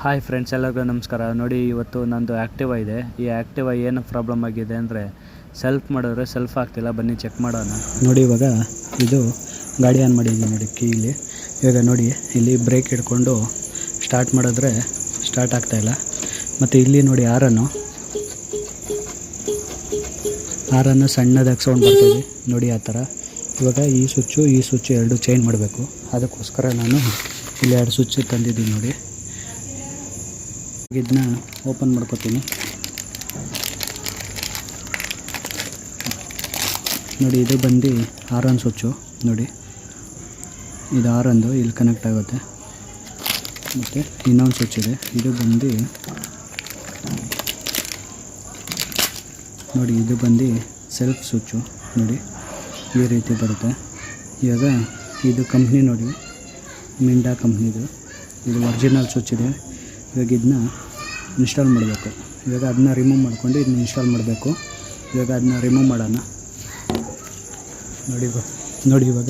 Hi friends, ಎಲ್ಲರಿಗೂ ನಮಸ್ಕಾರ. ನೋಡಿ, ಇವತ್ತು ನಂದು ಆ್ಯಕ್ಟಿವಾ ಇದೆ. ಈ ಆ್ಯಕ್ಟಿವಾ ಏನು ಪ್ರಾಬ್ಲಮ್ ಆಗಿದೆ ಅಂದರೆ ಸೆಲ್ಫ್ ಮಾಡಿದ್ರೆ ಸೆಲ್ಫ್ ಆಗ್ತಿಲ್ಲ. ಬನ್ನಿ ಚೆಕ್ ಮಾಡೋಣ. ನೋಡಿ, ಇವಾಗ ಇದು ಗಾಡಿ ಆನ್ ಮಾಡಿದ್ದೀನಿ ನೋಡಿ ಕೀಲಿ. ಇವಾಗ ನೋಡಿ, ಇಲ್ಲಿ ಬ್ರೇಕ್ ಹಿಡ್ಕೊಂಡು ಸ್ಟಾರ್ಟ್ ಮಾಡಿದ್ರೆ ಸ್ಟಾರ್ಟ್ ಆಗ್ತಾಯಿಲ್ಲ. ಮತ್ತು ಇಲ್ಲಿ ನೋಡಿ ಹಾರನ್ನು ಸಣ್ಣದಾಗಿ ಸೌಂಡ್ ಬರ್ತಾಯಿದೆ ನೋಡಿ. ಆ ಥರ ಇವಾಗ ಈ ಸ್ವಿಚ್ಚು ಎರಡು ಚೇಂಜ್ ಮಾಡಬೇಕು. ಅದಕ್ಕೋಸ್ಕರ ನಾನು ಇಲ್ಲಿ 2 ಸ್ವಿಚ್ ತಂದಿದ್ದೀನಿ ನೋಡಿ. ಇದನ್ನ ಓಪನ್ ಮಾಡ್ಕೊತೀನಿ ನೋಡಿ. ಇದು ಬಂದು ಆರನ್ ಸ್ವಿಚ್ಚು ನೋಡಿ. ಇದು ಆರಂದು ಇಲ್ಲಿ ಕನೆಕ್ಟ್ ಆಗುತ್ತೆ. ಮತ್ತು ಇನ್ನೊಂದು ಸ್ವಿಚ್ ಇದೆ, ಇದು ಬಂದು ನೋಡಿ. ಇದು ಬಂದು ಸೆಲ್ಫ್ ಸ್ವಿಚ್ಚು ನೋಡಿ, ಈ ರೀತಿ ಬರುತ್ತೆ. ಇವಾಗ ಇದು ಕಂಪ್ನಿ ನೋಡಿ, ಮಿಂಡಾ ಕಂಪ್ನಿದು. ಇದು ಒರಿಜಿನಲ್ ಸ್ವಿಚ್ ಇದೆ. ಇವಾಗ ಇದನ್ನ ಇನ್ಸ್ಟಾಲ್ ಮಾಡಬೇಕು. ಇವಾಗ ಅದನ್ನ ರಿಮೂವ್ ಮಾಡ್ಕೊಂಡು ಇದನ್ನ ಇನ್ಸ್ಟಾಲ್ ಮಾಡಬೇಕು. ಇವಾಗ ಅದನ್ನ ರಿಮೂವ್ ಮಾಡೋಣ ನೋಡಿ. ಇವಾಗ